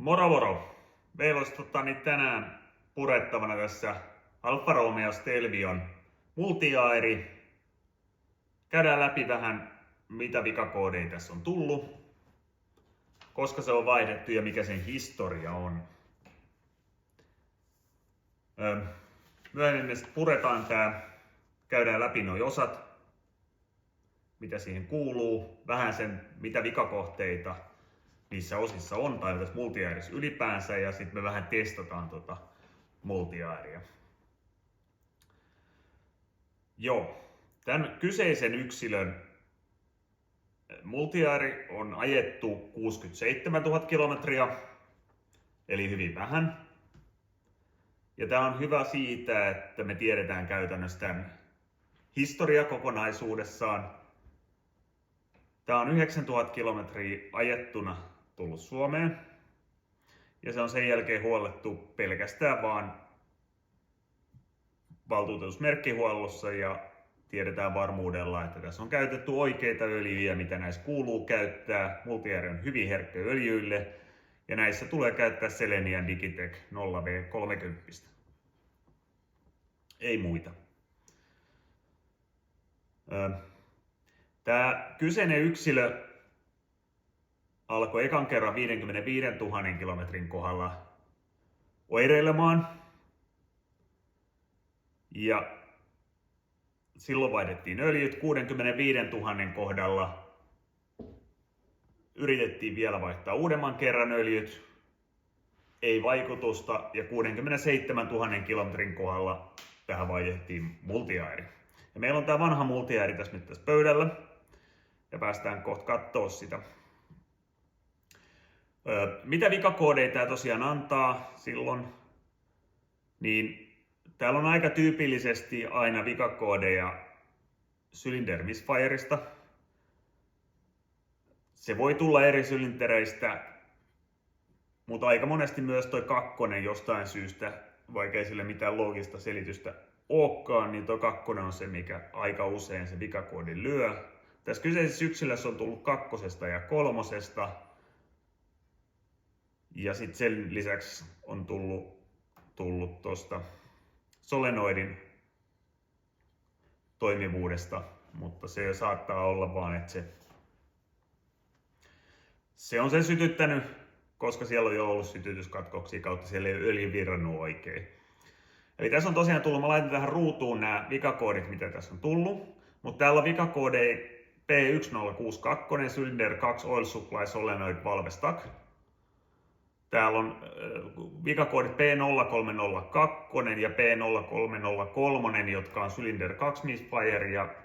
Moro moro! Meillä olisi tänään purettavana tässä Alfa Romeo Stelvion multiaeri. Käydään läpi vähän mitä vikakoodeja tässä on tullut, koska se on vaihdettu ja mikä sen historia on. Myöhemmin me puretaan käydään läpi nuo osat, mitä siihen kuuluu, vähän sen mitä vikakohteita niissä osissa on tai tässä multiaerissa ylipäänsä, ja sitten me vähän testataan multiaeria. Joo, tämän kyseisen yksilön multiaeri on ajettu 67 000 kilometriä, eli hyvin vähän. Ja tämä on hyvä siitä, että me tiedetään käytännössä tämän historia kokonaisuudessaan. Tämä on 9000 kilometriä ajettuna tullut Suomeen, ja se on sen jälkeen huollettu pelkästään vaan valtuutusmerkkihuollossa, ja tiedetään varmuudella, että tässä on käytetty oikeita öljyjä, mitä näissä kuuluu käyttää. Multiaeri on hyvin herkkä öljyille, ja näissä tulee käyttää Selenian Digitech 0V30. Ei muita. Tämä kyseinen yksilö alkoi ekan kerran 55 000 kilometrin kohdalla oireilemaan. Ja silloin vaihdettiin öljyt. 65 000 kohdalla yritettiin vielä vaihtaa uudemman kerran öljyt. Ei vaikutusta. Ja 67 000 kilometrin kohdalla tähän vaihdettiin multiaeri. Ja meillä on tämä vanha multiaeri tässä nyt tässä pöydällä. Ja päästään kohta katsoa sitä. Mitä vikakoodeja tämä tosiaan antaa silloin? Niin täällä on aika tyypillisesti aina vikakoodeja cylinder misfireista. Se voi tulla eri sylintereistä, mutta aika monesti myös toi kakkonen jostain syystä, vaikka ei sille mitään loogista selitystä olekaan, niin toi kakkonen on se, mikä aika usein se vikakoodin lyö. Tässä kyseisessä yksilössä on tullut kakkosesta ja kolmosesta. Ja sitten sen lisäksi on tullut tuosta solenoidin toimivuudesta, mutta se saattaa olla vaan, että se on sen sytyttänyt, koska siellä on jo ollut sytytyskatkoksia kautta siellä ei ole öljy virrannut oikein. Eli tässä on tosiaan tullut, mä laitan tähän ruutuun nämä vikakoodit, mitä tässä on tullut, mutta täällä on vikakoodeja P1062, Cylinder 2 Oil Supply Solenoid Valve Stack. Täällä on vikakoodit P0302 ja P0303, jotka on Cylinder 2 misfire, ja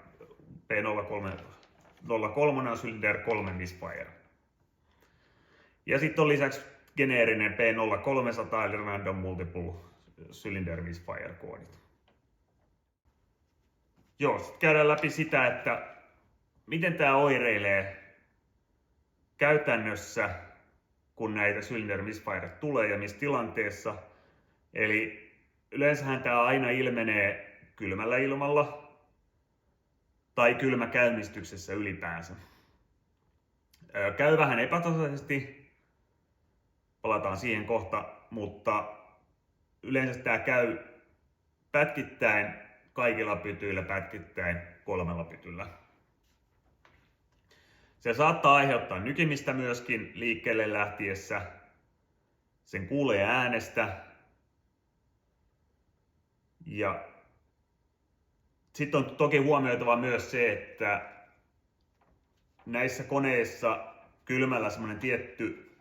P0303 on Cylinder 3 misfire. Ja sitten on lisäksi geneerinen P0300 eli Random Multiple Cylinder misfire koodit. Joo, sitten käydään läpi sitä, että miten tämä oireilee käytännössä, kun näitä cylinder misfire tulee ja missä tilanteessa. Eli yleensähän tämä aina ilmenee kylmällä ilmalla tai kylmäkäynnistyksessä ylipäänsä. Käy vähän epätasaisesti, palataan siihen kohta, mutta yleensä tämä käy pätkittäin kaikilla pytyillä, pätkittäin 3 pytyllä. Se saattaa aiheuttaa nykimistä myöskin liikkeelle lähtiessä. Sen kuulee äänestä. Ja sitten on toki huomioitava myös se, että näissä koneissa kylmällä semmoinen tietty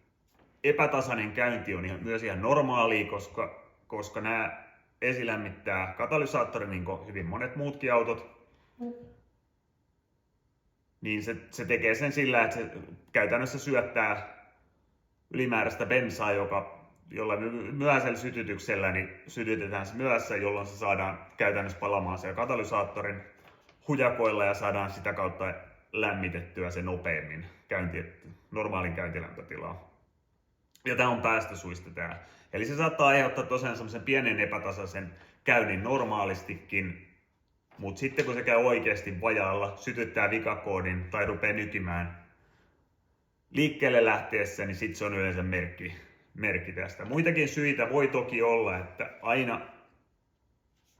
epätasainen käynti on myös ihan normaalia, koska nämä esilämmittää katalysaattorin niin kuin hyvin monet muutkin autot. Niin se tekee sen sillä, että se käytännössä syöttää ylimääräistä bensaa, jolla myöhäisellä sytytyksellä niin sytytetään se myöhässä, jolloin se saadaan käytännössä palamaan siellä katalysaattorin hujakoilla ja saadaan sitä kautta lämmitettyä se nopeammin normaalin käyntilämpötilaan. Ja tämä on päästösuista tämä. Eli se saattaa aiheuttaa tosiaan semmoisen pienen epätasaisen käynnin normaalistikin. Mutta sitten kun se käy oikeasti vajaalla, sytyttää vikakoodin tai rupeaa nykimään liikkeelle lähteessä, niin sitten se on yleensä merkki merkitä sitä. Muitakin syitä voi toki olla, että aina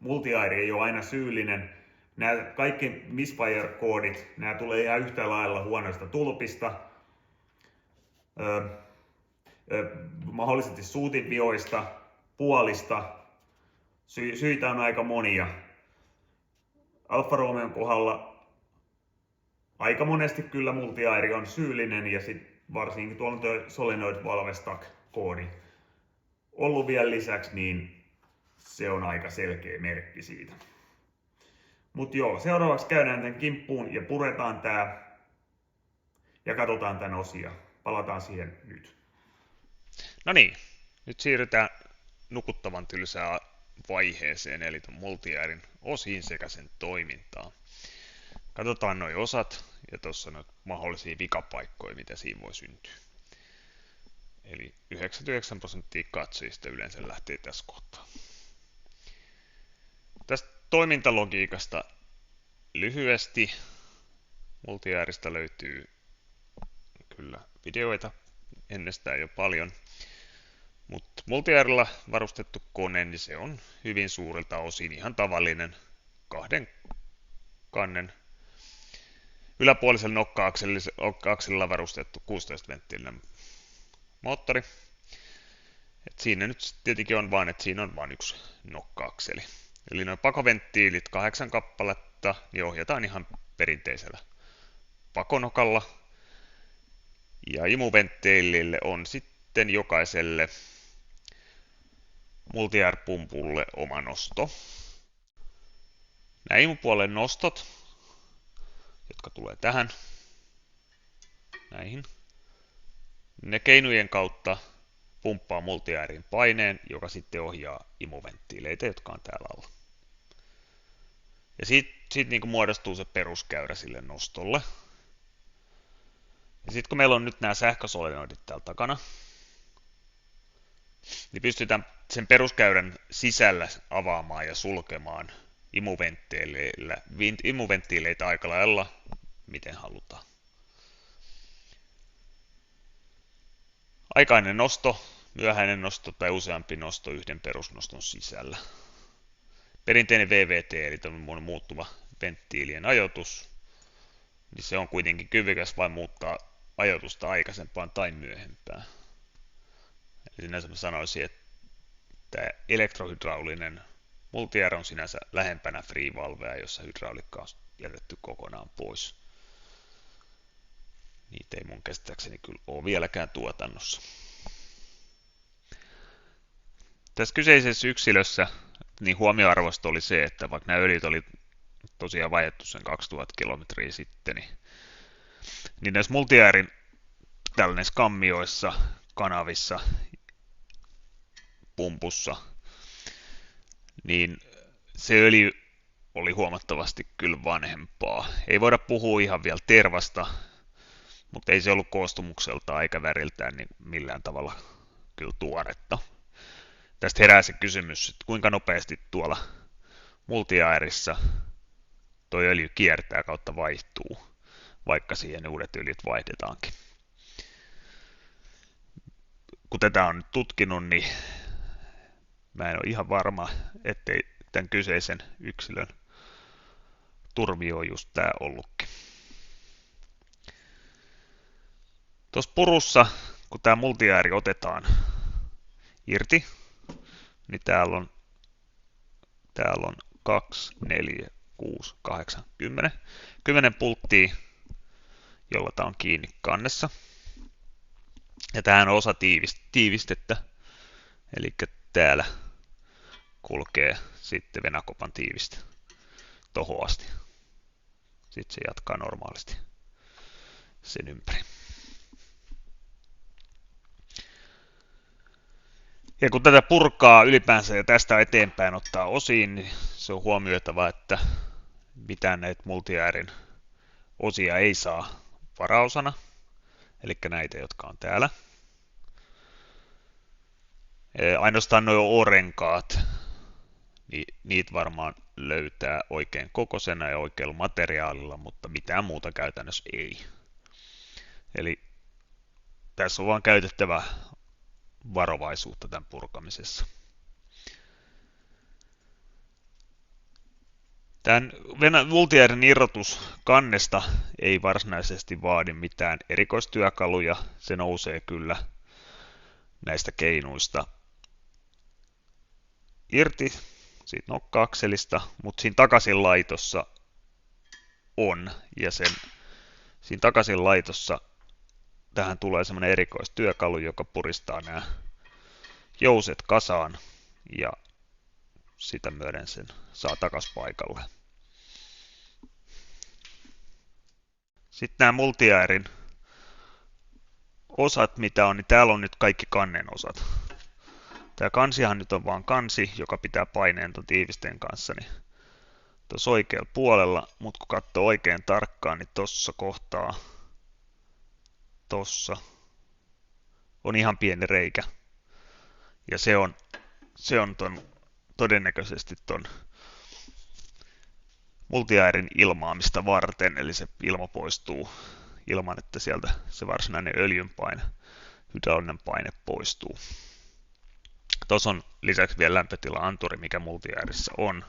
multi-airi ei ole aina syyllinen. Nämä kaikki misfire-koodit, nämä tulee ihan yhtä lailla huonoista tulpista, mahdollisesti suutinvioista, puolista. Syitä on aika monia. Alfa Romeon kohdalla aika monesti kyllä multi-airi on syyllinen, ja sitten varsinkin tuolla on solenoid valve stack koodi ollut vielä lisäksi, niin se on aika selkeä merkki siitä. Mutta joo, seuraavaksi käydään tämän kimppuun ja puretaan tää ja katsotaan tämän osia. Palataan siihen nyt. No niin, nyt siirrytään nukuttavan tylsään vaiheeseen, eli multi-airin osiin sekä sen toimintaan. Katsotaan nuo osat ja tuossa on mahdollisia vikapaikkoja, mitä siinä voi syntyä. Eli 99% katsojista yleensä lähtee tässä kohtaa. Tästä toimintalogiikasta lyhyesti. Multi-airista löytyy kyllä videoita ennestään jo paljon. Mutta multi-airilla varustettu kone, niin se on hyvin suurelta osin ihan tavallinen kahden kannen yläpuolisella nokka-akselilla varustettu 16-venttiilinen moottori. Et siinä nyt tietenkin on vain, että siinä on vain yksi nokka-akseli. Eli nuo pakoventtiilit 8 kappaletta niin ohjataan ihan perinteisellä pakonokalla. Ja imuventtiilille on sitten jokaiselle multi-air-pumpulle oma nosto. Nämä imupuolen nostot, jotka tulee tähän, näihin, ne keinujen kautta pumppaa multi-airin paineen, joka sitten ohjaa imuventtiileitä, jotka on täällä alla. Ja siitä niin kuin muodostuu se peruskäyrä sille nostolle. Ja sitten kun meillä on nyt nämä sähkösolenoidit täällä takana, niin pystytään sen peruskäyrän sisällä avaamaan ja sulkemaan imuventtiileitä aika lailla, miten halutaan. Aikainen nosto, myöhäinen nosto tai useampi nosto yhden perusnoston sisällä. Perinteinen VVT, eli tämmöinen muuttuva venttiilien ajoitus, niin se on kuitenkin kyvykäs vain muuttaa ajoitusta aikaisempaan tai myöhempään. Eli sinänsä mä sanoisin, että tämä elektrohydraulinen multi-air on sinänsä lähempänä free-valvea, jossa hydraulikka on jätetty kokonaan pois. Niitä ei mun käsittääkseni kyllä ole vieläkään tuotannossa. Tässä kyseisessä yksilössä niin huomioarvoista oli se, että vaikka nämä öljyt oli tosiaan vaihdettu sen 2000 kilometriä sitten, niin näissä multi-airin tällaisissa kammioissa, kanavissa, pumpussa, niin se öljy oli huomattavasti kyllä vanhempaa. Ei voida puhua ihan vielä tervasta, mutta ei se ollut koostumukseltaan eikä väriltään niin millään tavalla kyllä tuoretta. Tästä herää se kysymys, että kuinka nopeasti tuolla multi-airissa tuo öljy kiertää kautta vaihtuu, vaikka siihen uudet öljyt vaihdetaankin. Kun tätä on nyt tutkinut, niin mä en ole ihan varma, ettei tämän kyseisen yksilön turmio on just tää ollutkin. Tuossa purussa, kun tämä multi-airi otetaan irti, niin täällä on 2, 4, 6, 8, 10. 10 pulttia, jolla tämä on kiinni kannessa. Ja tämähän on osa tiivistettä, eli täällä kulkee sitten venakopan tiiviste tohon asti. Sitten se jatkaa normaalisti sen ympäri. Ja kun tätä purkaa ylipäänsä ja tästä eteenpäin ottaa osiin, niin se on huomioitava, että mitään näitä multi-airin osia ei saa varaosana, eli näitä, jotka on täällä. Ainoastaan nuo orenkaat, niin niitä varmaan löytää oikein kokoisena ja oikealla materiaalilla, mutta mitään muuta käytännössä ei. Eli tässä on vaan käytettävä varovaisuutta tämän purkamisessa. Tämän multiäärin irrotus kannesta ei varsinaisesti vaadi mitään erikoistyökaluja, se nousee kyllä näistä keinuista irti siitä nokka-akselista, mutta siinä takaisin laitossa on, ja siinä takaisin laitossa tähän tulee semmoinen erikoistyökalu, joka puristaa nämä jouset kasaan, ja sitä myöden sen saa takaisin paikalle. Sitten nämä multiäärin osat, mitä on, niin täällä on nyt kaikki kannen osat. Tämä kansihan nyt on vaan kansi, joka pitää paineen tuon tiivisteen kanssa, niin tuossa oikealla puolella, mutta kun katsoo oikein tarkkaan, niin tuossa kohtaa, tuossa on ihan pieni reikä. Ja se on todennäköisesti ton multiäärin ilmaamista varten, eli se ilma poistuu ilman, että sieltä se varsinainen öljyn paine, hydraulinen paine poistuu. Tuossa on lisäksi vielä lämpötila-anturi, mikä multiäärissä on.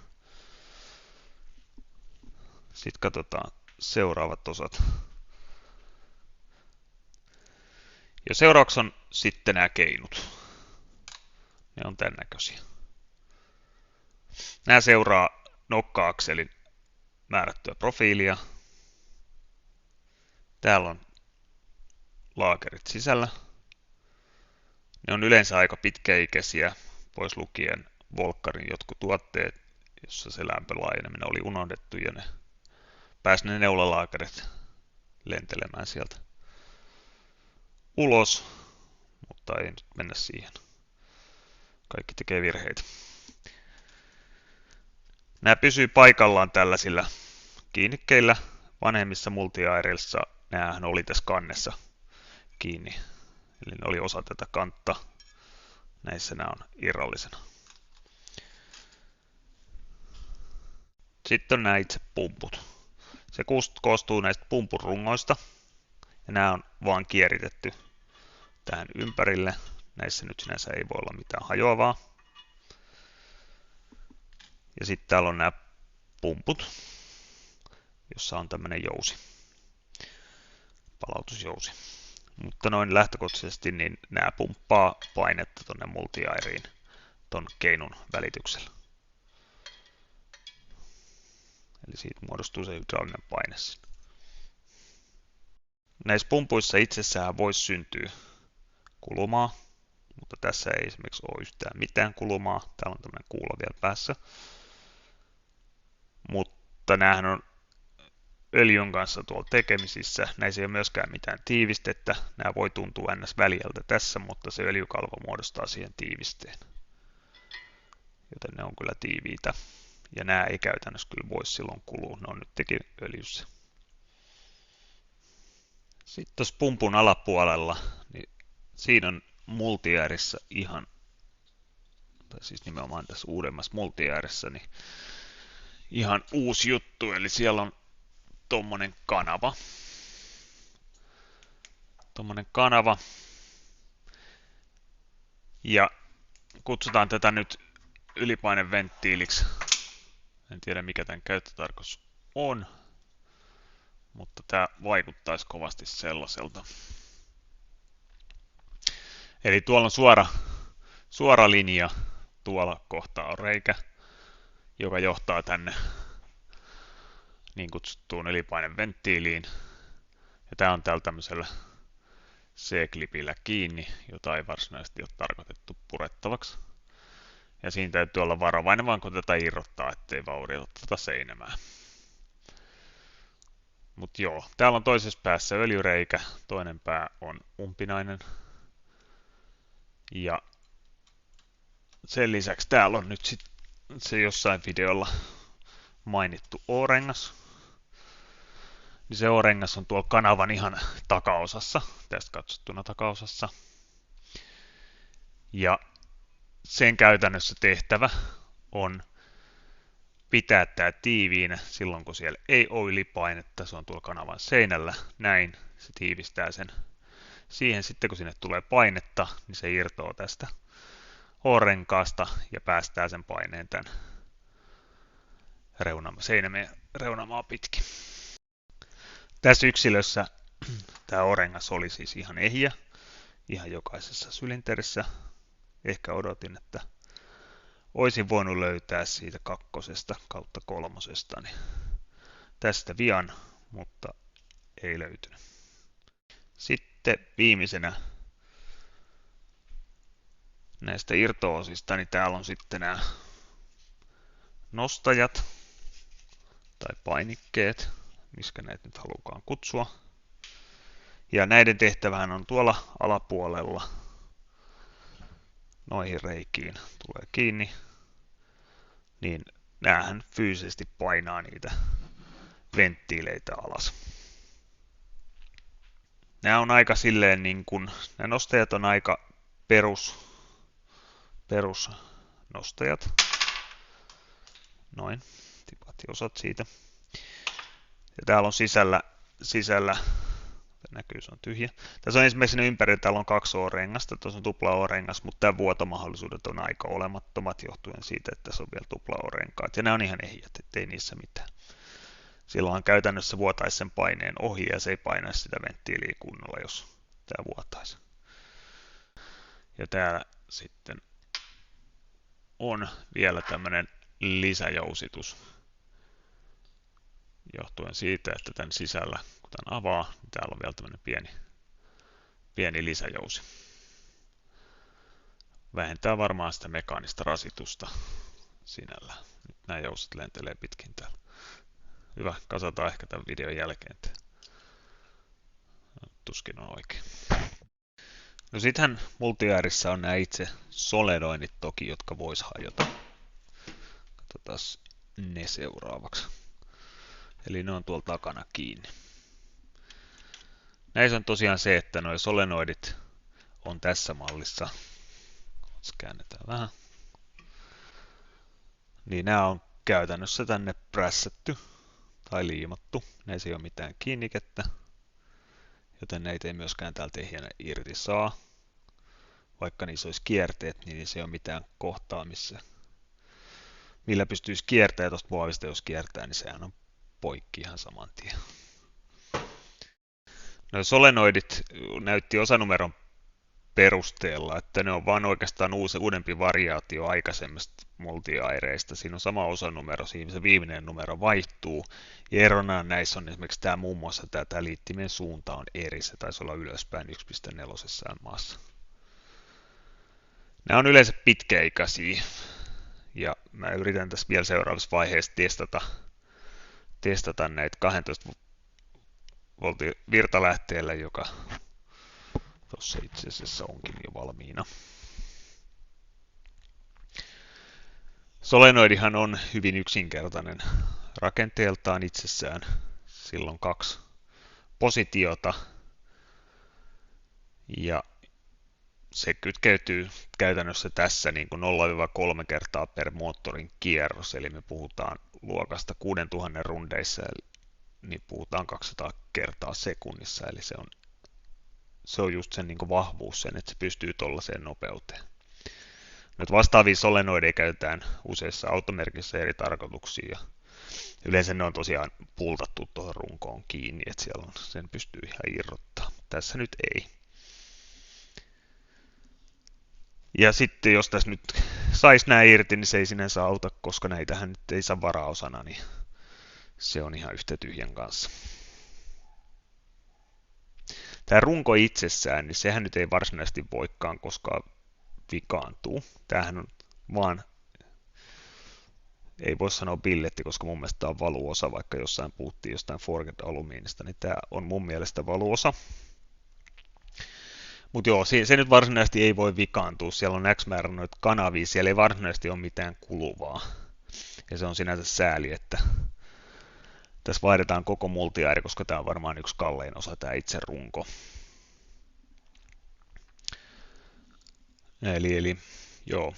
Sitten katsotaan seuraavat osat. Ja seuraavaksi on sitten nämä keinut. Ne on tämän näköisiä. Nämä seuraa nokka-akselin määrättyä profiilia. Täällä on laakerit sisällä. Ne on yleensä aika pitkäikäisiä, pois lukien Volkkarin jotkut tuotteet, jossa se lämpölaajeneminen oli unohdettu ja ne pääsi ne neulalaakerit lentelemään sieltä ulos, mutta ei nyt mennä siihen. Kaikki tekee virheitä. Nämä pysyy paikallaan tällaisilla kiinnikkeillä. Vanhemmissa multiairissa näähän oli tässä kannessa kiinni. Eli ne oli osa tätä kantta. Näissä nämä on irrallisena. Sitten on nämä itse pumput. Se koostuu näistä pumpurungoista. Ja nämä on vaan kieritetty tähän ympärille. Näissä nyt sinänsä ei voi olla mitään hajoavaa. Ja sitten täällä on nämä pumput, jossa on tämmöinen jousi, palautusjousi. Mutta noin lähtökohtaisesti niin nämä pumppaa painetta tonne multiairiin ton keinun välityksellä. Eli siitä muodostuu se hydraulinen paine. Näissä pumpuissa itsessään voisi syntyä kulumaa, mutta tässä ei esimerkiksi ole yhtään mitään kulumaa. Täällä on tämmöinen kuulo vielä päässä. Mutta näähän on öljyn kanssa tuolla tekemisissä. Näissä ei ole myöskään mitään tiivistettä. Nämä voi tuntua ns. Väljältä tässä, mutta se öljykalvo muodostaa siihen tiivisteen. Joten ne on kyllä tiiviitä. Ja nämä ei käytännössä kyllä voi silloin kulua. Ne on nyt tekin öljyssä. Sitten tuossa pumpun alapuolella, niin siinä on multiäärissä ihan, tai siis nimenomaan tässä uudemmassa multiäärissä, niin ihan uusi juttu, eli siellä on tommonen kanava, ja kutsutaan tätä nyt ylipaineventtiiliksi. En tiedä mikä tämän käyttötarkoitus on, mutta tämä vaikuttaisi kovasti sellaiselta. Eli tuolla on suora linja, tuolla kohtaa on reikä, joka johtaa tänne niin kutsuttuun ylipaineventtiiliin. Ja tämä on täällä tämmöisellä C-klipillä kiinni, jota ei varsinaisesti ole tarkoitettu purettavaksi. Ja siinä täytyy olla varovainen vaan kun tätä irrottaa, ettei vaurioita tätä seinämää. Mutta joo, täällä on toisessa päässä öljyreikä, toinen pää on umpinainen. Ja sen lisäksi täällä on nyt sit se jossain videolla mainittu O-rengas. Niin se O-rengas on tuolla kanavan ihan takaosassa, tästä katsottuna takaosassa. Ja sen käytännössä tehtävä on pitää tämä tiiviinä silloin, kun siellä ei ole ylipainetta. Se on tuolla kanavan seinällä. Näin se tiivistää sen siihen sitten kun sinne tulee painetta, niin se irtoaa tästä O-renkaasta ja päästää sen paineen tämän seinämien reunamaa pitkin. Tässä yksilössä tämä O-rengas oli siis ihan ehjä, ihan jokaisessa sylinterissä. Ehkä odotin, että olisin voinut löytää siitä 2/3, niin tästä vian, mutta ei löytynyt. Sitten viimeisenä näistä irto-osista, niin täällä on sitten nämä nostajat tai painikkeet, miskä näitä nyt halukaan kutsua. Ja näiden tehtävähän on tuolla alapuolella noihin reikiin tulee kiinni, niin näähän fyysisesti painaa niitä venttiileitä alas. Nämä on aika silleen niin kuin, nämä nostajat on aika perusnostajat. Noin, tipahti osat siitä. Ja täällä on sisällä näkyy, se on tyhjä. Tässä on esimerkiksi ympärillä, täällä on 2 O-rengasta, tuossa on tupla O-rengas, mutta tämä vuotomahdollisuudet on aika olemattomat johtuen siitä, että tässä on vielä tupla O-renkaat. Ja nämä on ihan ehjät, ettei niissä mitään. Silloin käytännössä vuotaisi sen paineen ohi ja se ei painaisi sitä venttiiliä kunnolla, jos tämä vuotaisi. Ja täällä sitten on vielä tämmöinen lisäjousitus. Johtuen siitä, että tämän sisällä, kun tämän avaa, niin täällä on vielä tämmöinen pieni lisäjousi. Vähentää varmaan sitä mekaanista rasitusta sinällä. Nyt nämä jousit lentelee pitkin täällä. Hyvä, kasataan ehkä tämän videon jälkeen. Tuskin on oikein. No sittenhän multiäärissä on nämä itse solenoinnit toki, jotka vois hajota. Katsotaan ne seuraavaksi. Eli ne on tuolla takana kiinni. Näissä on tosiaan se, että nuo solenoidit on tässä mallissa. Käännetään vähän. Niin nämä on käytännössä tänne prässätty tai liimattu. Näissä ei ole mitään kiinnikettä, joten näitä ei myöskään täältä ehjänä irti saa. Vaikka niissä olisi kierteet, niin niissä ei ole mitään kohtaa, millä pystyisi kiertämään. Tuosta muovista jos kiertää, niin sehän on poikki ihan saman tien. No solenoidit näytti osanumeron perusteella, että ne on vaan oikeastaan uudempi variaatio aikaisemmista multiaireista. Siinä on sama osanumero, siinä se viimeinen numero vaihtuu. Ja erona näissä on esimerkiksi tämä muun muassa tämä liittimen suunta on eri, se taisi olla ylöspäin 1.4 maassa. Nämä on yleensä pitkäikäisiä ja mä yritän tässä vielä seuraavassa vaiheessa testata näitä 12 voltin virtalähteellä, joka tuossa itse asiassa onkin jo valmiina. Solenoidihan on hyvin yksinkertainen rakenteeltaan itsessään. Sillä on 2 positiota ja se kytkeytyy käytännössä tässä niin kuin 0-3 kertaa per moottorin kierros, eli me puhutaan luokasta 6000 rundeissa, niin puhutaan 200 kertaa sekunnissa, eli se on just sen niin kuin vahvuus sen, että se pystyy tuollaiseen nopeuteen. Nyt vastaavia solenoideja käytetään useissa automerkissä eri tarkoituksiin, ja yleensä ne on tosiaan pultattu tuohon runkoon kiinni, että siellä sen pystyy ihan irrottaa. Tässä nyt ei. Ja sitten jos tässä nyt saisi nämä irti, niin se ei sinänsä auta, koska näitähän nyt ei saa varaosana, niin se on ihan yhtä tyhjän kanssa. Tämä runko itsessään, niin sehän nyt ei varsinaisesti voikaan koskaan vikaantuu. Tämähän on vaan, ei voi sanoa billetti, koska mun mielestä tämä on valuosa, vaikka jossain puhuttiin jostain forged alumiinista, niin tämä on mun mielestä valuosa. Mutta joo, se nyt varsinaisesti ei voi vikaantua. Siellä on X määrä noita kanavia, siellä ei varsinaisesti ole mitään kuluvaa. Ja se on sinänsä sääli, että tässä vaihdetaan koko multiääri, koska tämä on varmaan yksi kallein osa, tämä itse runko. Eli joo,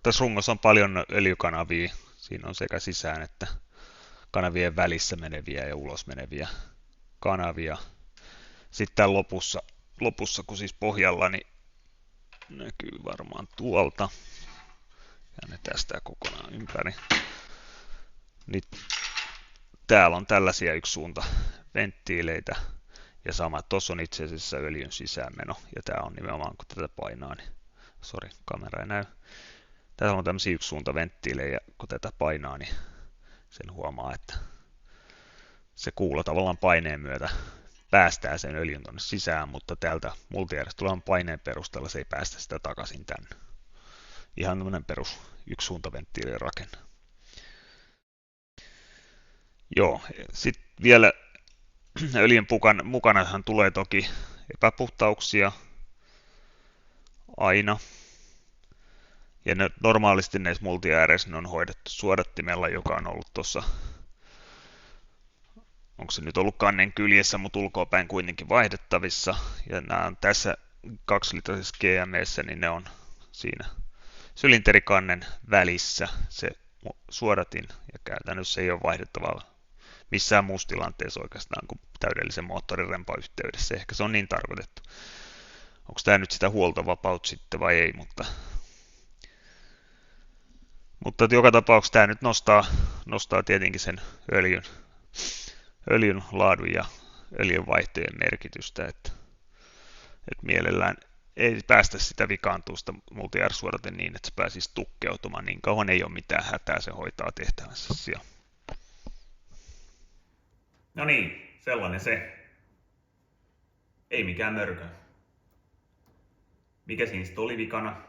tässä rungossa on paljon öljykanavia. Siinä on sekä sisään että kanavien välissä meneviä ja ulos meneviä kanavia. Sitten täällä lopussa kuin siis pohjalla, niin näkyy varmaan tuolta. Käännetään sitä kokonaan ympäri. Niin täällä on tällaisia yksisuuntaventtiileitä. Ja sama, tuossa on itse asiassa öljyn sisäänmeno. Ja tää on nimenomaan, kun tätä painaa, niin kamera ei näy. Täällä on tämmöisiä yksisuuntaventtiilejä, kun tätä painaa, niin sen huomaa, että se kuulo tavallaan paineen myötä päästää sen öljyn tonne sisään, mutta täältä multijärjestä tulevan paineen perusteella se ei päästä sitä takaisin tänne. Ihan tämmöinen perus yksisuuntaventtiilien rakenne. Joo, sitten vielä öljyn mukanahan tulee toki epäpuhtauksia aina. Ja normaalisti näissä multiääreissä ne on hoidettu suodattimella, joka on ollut tuossa, onko se nyt ollut kannen kyljessä, mutta ulkoapäin kuitenkin vaihdettavissa. Ja nämä on tässä 2-litrisessä GM:ssä, niin ne on siinä sylinterikannen välissä se suodatin. Ja käytännössä ei ole vaihdettavaa missään muussa tilanteessa oikeastaan kuin täydellisen moottorirempan yhteydessä. Ehkä se on niin tarkoitettu. Onko tämä nyt sitä huoltovapautta sitten vai ei, mutta joka tapauksessa tämä nyt nostaa tietenkin sen öljyn laadun ja öljynvaihtojen merkitystä, että mielellään ei päästä sitä vikaantuusta multijärsuodatin niin, että se pääsisi tukkeutumaan. Niin kauan ei ole mitään hätää, se hoitaa tehtävänsä siellä. No niin, sellainen se. Ei mikään mörkö. Mikä siinä sitten oli vikana?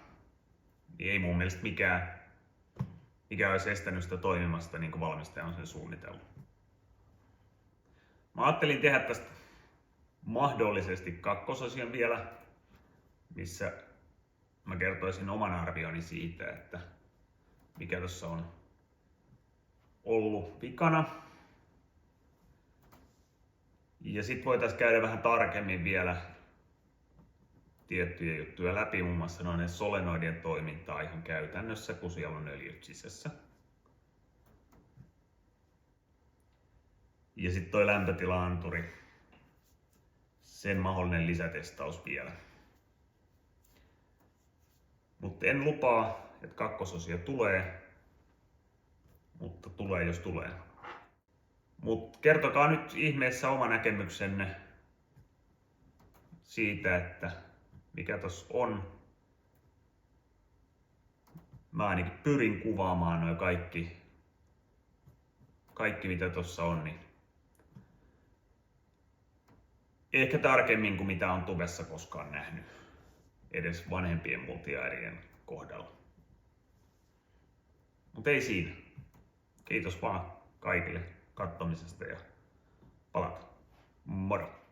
Niin ei mun mielestä mikään, mikä olisi estänyt sitä toimimasta niin kuin valmistaja on sen suunnitellut. Mä ajattelin tehdä tästä mahdollisesti kakkososion vielä, missä mä kertoisin oman arvioni siitä, että mikä tuossa on ollut vikana. Ja sitten voitaisiin käydä vähän tarkemmin vielä tiettyjä juttuja läpi, muun muassa noiden solenoidien toimintaa ihan käytännössä, kun siellä on öljyt sisässä. Ja sitten toi lämpötila-anturi, sen mahdollinen lisätestaus vielä. Mutta en lupaa, että kakkososia tulee, mutta tulee jos tulee. Mutta kertokaa nyt ihmeessä oma näkemyksenne siitä, että mikä tossa on. Mä ainakin pyrin kuvaamaan noi kaikki mitä tossa on, niin ehkä tarkemmin kuin mitä on tubessa koskaan nähnyt, edes vanhempien multiäärien kohdalla. Mutta ei siinä. Kiitos vaan kaikille katsomisesta ja palataan. Moro!